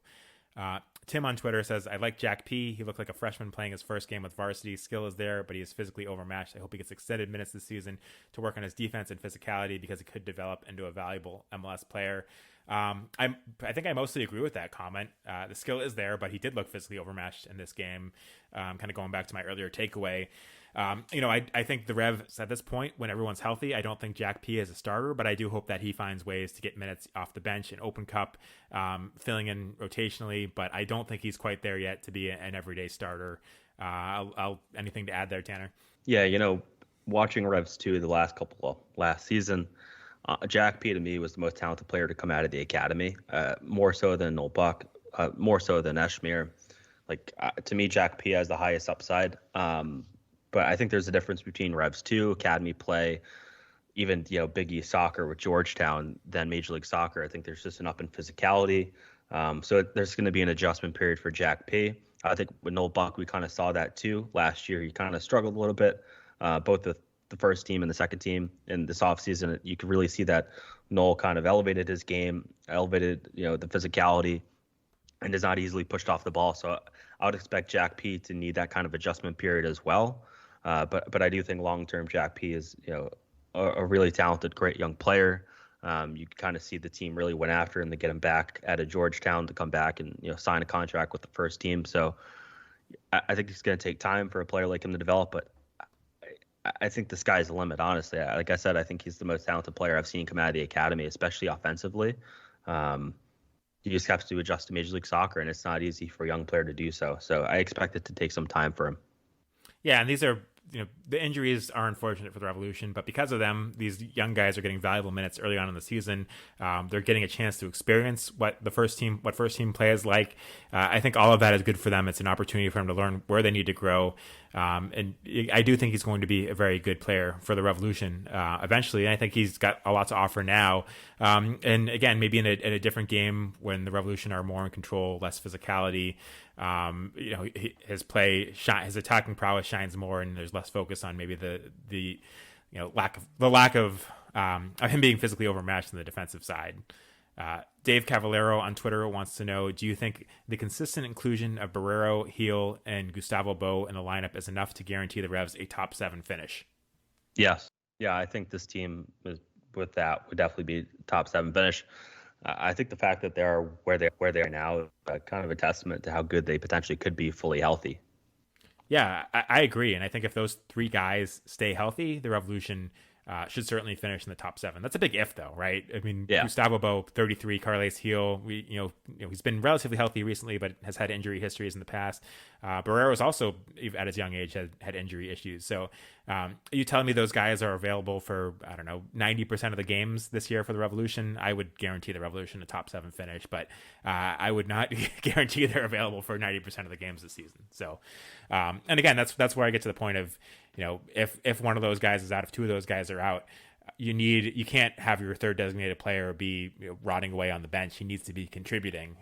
Tim on Twitter says, "I like Jack P. He looked like a freshman playing his first game with varsity. Skill is there, but he is physically overmatched. I hope he gets extended minutes this season to work on his defense and physicality because he could develop into a valuable MLS player." I think I mostly agree with that comment. The skill is there, but he did look physically overmatched in this game. Kind of going back to my earlier takeaway. I think the Revs at this point, when everyone's healthy, I don't think Jack P is a starter, but I do hope that he finds ways to get minutes off the bench in Open Cup, filling in rotationally, but I don't think he's quite there yet to be an everyday starter. Anything to add there, Tanner? Yeah, watching Revs 2 last season, Jack P to me was the most talented player to come out of the academy, more so than Noel Buck, more so than Eshmir. To me, Jack P has the highest upside. But I think there's a difference between Revs 2, academy play, even, Big East soccer with Georgetown than Major League Soccer. I think there's just an up in physicality. So there's going to be an adjustment period for Jack P. I think with Noel Buck, we kind of saw that too. Last year, he kind of struggled a little bit, both the first team and the second team. In this offseason, you could really see that Noel kind of elevated his game, elevated, the physicality, and is not easily pushed off the ball. So I would expect Jack P to need that kind of adjustment period as well. But I do think long-term Jack P is, a really talented, great young player. You can kind of see the team really went after him to get him back out of Georgetown to come back and, sign a contract with the first team. So I think it's going to take time for a player like him to develop. But I think the sky's the limit, honestly. Like I said, I think he's the most talented player I've seen come out of the academy, especially offensively. Um, you just have to adjust to Major League Soccer, and it's not easy for a young player to do so. So I expect it to take some time for him. Yeah, and these are, the injuries are unfortunate for the Revolution, but because of them, these young guys are getting valuable minutes early on in the season. They're getting a chance to experience what first team play is like. I think all of that is good for them. It's an opportunity for them to learn where they need to grow. And I do think he's going to be a very good player for the Revolution eventually. And I think he's got a lot to offer now. And again, maybe in a different game when the Revolution are more in control, less physicality. His attacking prowess shines more, and there's less focus on maybe the lack of him being physically overmatched on the defensive side. Dave Cavallero on Twitter wants to know, do you think the consistent inclusion of Barrero, Heel, and Gustavo Bo in the lineup is enough to guarantee the Revs a top 7 finish? Yes. Yeah, I think this team with that would definitely be top 7 finish. I think the fact that they are where they are now is kind of a testament to how good they potentially could be fully healthy. Yeah, I agree. And I think if those 3 guys stay healthy, the Revolution should certainly finish in the top 7. That's a big if, though, right? I mean, yeah. Gustavo Bo, 33, Carles Heel. He's been relatively healthy recently, but has had injury histories in the past. Barrero's also, at his young age, had injury issues. So, are you telling me those guys are available for 90% of the games this year for the Revolution? I would guarantee the Revolution a top 7 finish, but I would not guarantee they're available for 90% of the games this season. So, and again, that's where I get to the point of, if one of those guys is out, if 2 of those guys are out, you can't have your third designated player be rotting away on the bench. He needs to be contributing,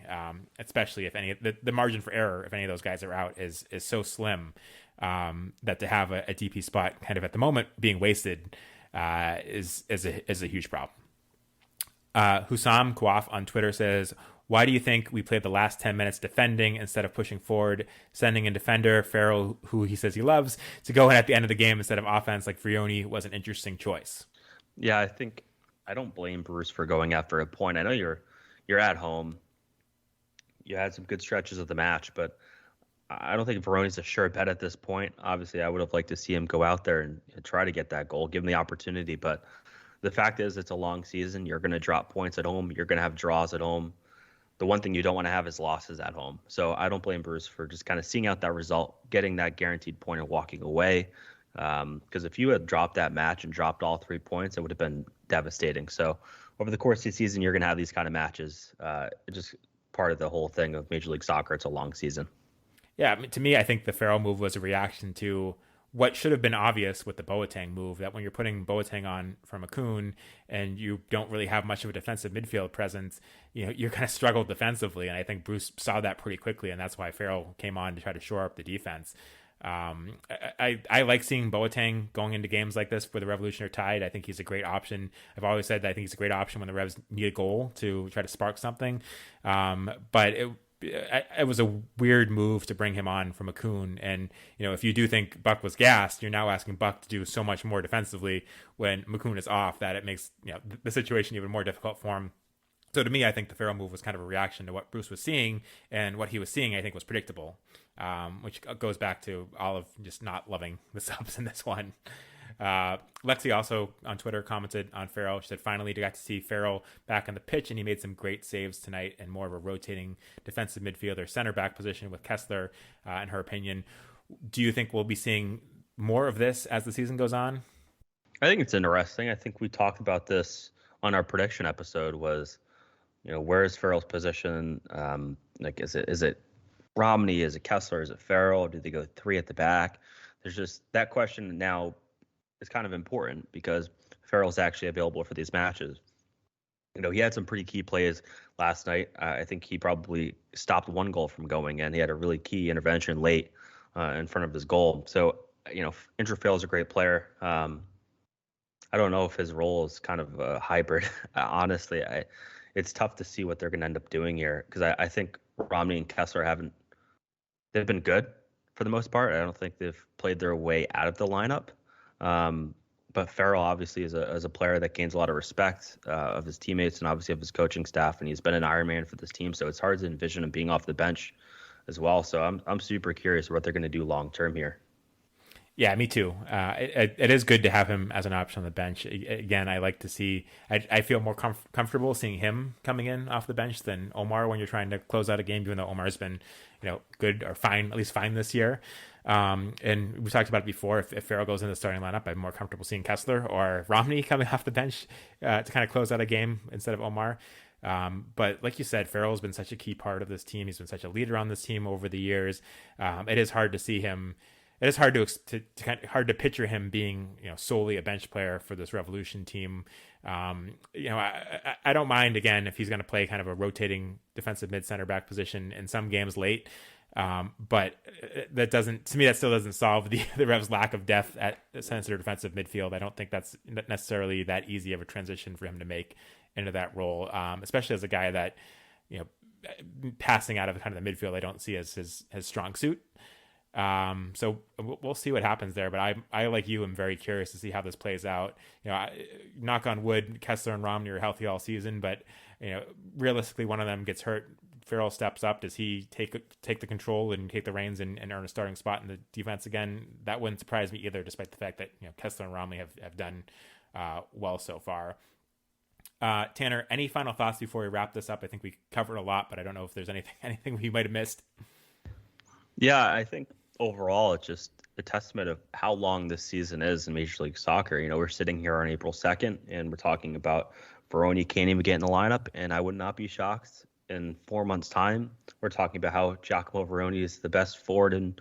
especially if the margin for error, if any of those guys are out, is so slim that to have a DP spot kind of at the moment being wasted is a huge problem. Hussam Kouaf on Twitter says, why do you think we played the last 10 minutes defending instead of pushing forward, sending in defender Farrell, who he says he loves, to go in at the end of the game instead of offense like Vrioni was an interesting choice? Yeah, I don't blame Bruce for going after a point. I know you're at home. You had some good stretches of the match, but I don't think Vrioni's a sure bet at this point. Obviously, I would have liked to see him go out there and try to get that goal, give him the opportunity. But the fact is, it's a long season. You're going to drop points at home. You're going to have draws at home. The one thing you don't want to have is losses at home. So I don't blame Bruce for just kind of seeing out that result, getting that guaranteed point and walking away. Because if you had dropped that match and dropped all 3 points, it would have been devastating. So over the course of the season, you're going to have these kind of matches. It's just part of the whole thing of Major League Soccer. It's a long season. Yeah, to me, I think the Farrell move was a reaction to what should have been obvious with the Boateng move, that when you're putting Boateng on from Akun and you don't really have much of a defensive midfield presence, you're going to struggle defensively. And I think Bruce saw that pretty quickly, and that's why Farrell came on to try to shore up the defense. I like seeing Boateng going into games like this where the Revolution are tied. I think he's a great option. I've always said that I think he's a great option when the Revs need a goal to try to spark something. But it was a weird move to bring him on from Akun. And, if you do think Buck was gassed, you're now asking Buck to do so much more defensively when Akun is off, that it makes the situation even more difficult for him. So to me, I think the Farrell move was kind of a reaction to what Bruce was seeing, and what he was seeing, I think, was predictable, which goes back to all of just not loving the subs in this one. Lexi also on Twitter commented on Farrell. She said, finally got to see Farrell back on the pitch, and he made some great saves tonight and more of a rotating defensive midfielder center back position with Kessler, in her opinion. Do you think we'll be seeing more of this as the season goes on? I think it's interesting. I think we talked about this on our prediction episode was, where is Farrell's position? Is it Romney? Is it Kessler? Is it Farrell? Do they go 3 at the back? There's just that question now is kind of important because Farrell's actually available for these matches. He had some pretty key plays last night. I think he probably stopped 1 goal from going in. He had a really key intervention late in front of his goal. So, Intrafield is a great player. I don't know if his role is kind of a hybrid. Honestly, it's tough to see what they're going to end up doing here because I think Romney and Kessler they've been good for the most part. I don't think they've played their way out of the lineup. But Farrell obviously is a player that gains a lot of respect of his teammates and obviously of his coaching staff, and he's been an Iron Man for this team. So it's hard to envision him being off the bench as well. So I'm super curious what they're going to do long term here. Yeah, me too. It is good to have him as an option on the bench. Again, I like to see. I feel more comfortable seeing him coming in off the bench than Omar when you're trying to close out a game. Even though Omar's been, good or fine, at least fine this year. And we talked about it before. If Farrell goes in the starting lineup, I'm more comfortable seeing Kessler or Romney coming off the bench to kind of close out a game instead of Omar. But like you said, Farrell's been such a key part of this team. He's been such a leader on this team over the years. It is hard to see him. It is hard hard to picture him being, solely a bench player for this Revolution team. I don't mind, again, if he's going to play kind of a rotating defensive mid center back position in some games late. But to me, that still doesn't solve the Revs' lack of depth at center defensive midfield. I don't think that's necessarily that easy of a transition for him to make into that role, especially as a guy that, passing out of kind of the midfield, I don't see as his strong suit. So we'll see what happens there, but I like you, am very curious to see how this plays out. Knock on wood, Kessler and Romney are healthy all season, but realistically, one of them gets hurt. Farrell steps up. Does he take the control and take the reins and earn a starting spot in the defense again? That wouldn't surprise me either, despite the fact that Kessler and Romney have done well so far. Tanner, any final thoughts before we wrap this up? I think we covered a lot, but I don't know if there's anything we might have missed. Yeah, I think overall, it's just a testament of how long this season is in Major League Soccer. We're sitting here on April 2nd, and we're talking about Vrioni can't even get in the lineup, and I would not be shocked in 4 months' time. We're talking about how Giacomo Vrioni is the best forward in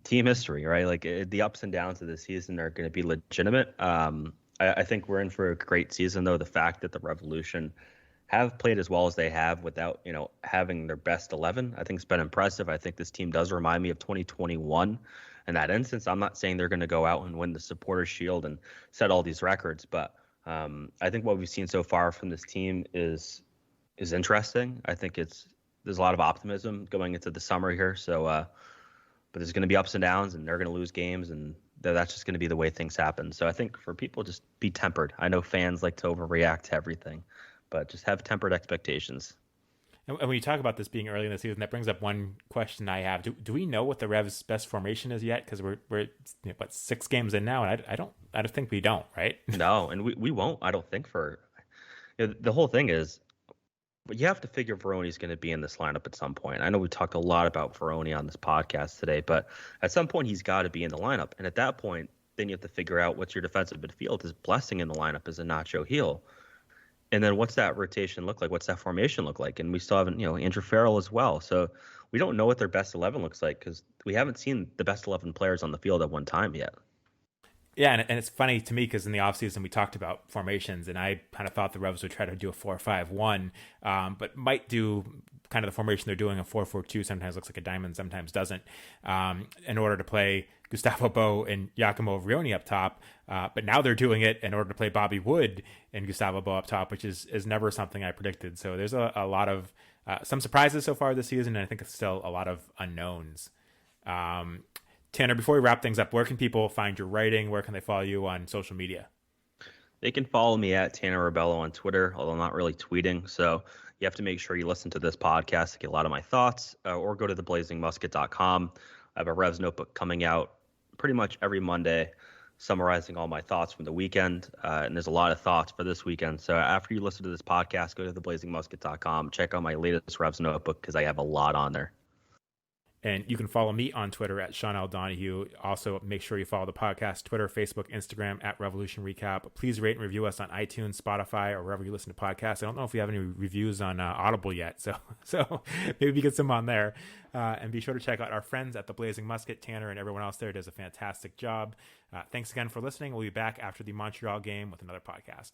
team history, right? Like, the ups and downs of the season are going to be legitimate. I think we're in for a great season, though. The fact that the Revolution have played as well as they have without, having their best 11, I think it's been impressive. I think this team does remind me of 2021 in that instance. I'm not saying they're going to go out and win the Supporters' Shield and set all these records, but I think what we've seen so far from this team is interesting. I think there's a lot of optimism going into the summer here. So, but there's going to be ups and downs, and they're going to lose games, and that's just going to be the way things happen. So I think for people, just be tempered. I know fans like to overreact to everything, but just have tempered expectations. And when you talk about this being early in the season, that brings up one question I have. Do we know what the Revs' best formation is yet? Because we're 6 games in now, and I don't think we don't, right? No, and we won't. I don't think the whole thing is. But you have to figure Vrioni's going to be in this lineup at some point. I know we talked a lot about Vrioni on this podcast today, but at some point he's got to be in the lineup. And at that point, then you have to figure out what's your defensive midfield. Is Blessing in the lineup as a Nacho heel? And then what's that rotation look like? What's that formation look like? And we still haven't, Andrew Farrell as well. So we don't know what their best 11 looks like because we haven't seen the best 11 players on the field at one time yet. Yeah, and it's funny to me because in the offseason we talked about formations, and I kind of thought the Revs would try to do a 4-5-1, but might do kind of the formation they're doing, a 4-4-2. Sometimes looks like a diamond, sometimes doesn't, in order to play Gustavo Bo and Giacomo Vrioni up top. But now they're doing it in order to play Bobby Wood and Gustavo Bo up top, which is never something I predicted. So there's a lot of some surprises so far this season, and I think it's still a lot of unknowns. Tanner, before we wrap things up, where can people find your writing? Where can they follow you on social media? They can follow me at Tanner Rebelo on Twitter, although I'm not really tweeting. So you have to make sure you listen to this podcast to get a lot of my thoughts, or go to theblazingmusket.com. I have a Revs notebook coming out pretty much every Monday, summarizing all my thoughts from the weekend. And there's a lot of thoughts for this weekend. So after you listen to this podcast, go to theblazingmusket.com. Check out my latest Revs notebook because I have a lot on there. And you can follow me on Twitter at Sean.L. Donahue. Also, make sure you follow the podcast, Twitter, Facebook, Instagram at Revolution Recap. Please rate and review us on iTunes, Spotify, or wherever you listen to podcasts. I don't know if we have any reviews on Audible yet, so maybe we get some on there. And be sure to check out our friends at The Blazing Musket. Tanner and everyone else there does a fantastic job. Thanks again for listening. We'll be back after the Montreal game with another podcast.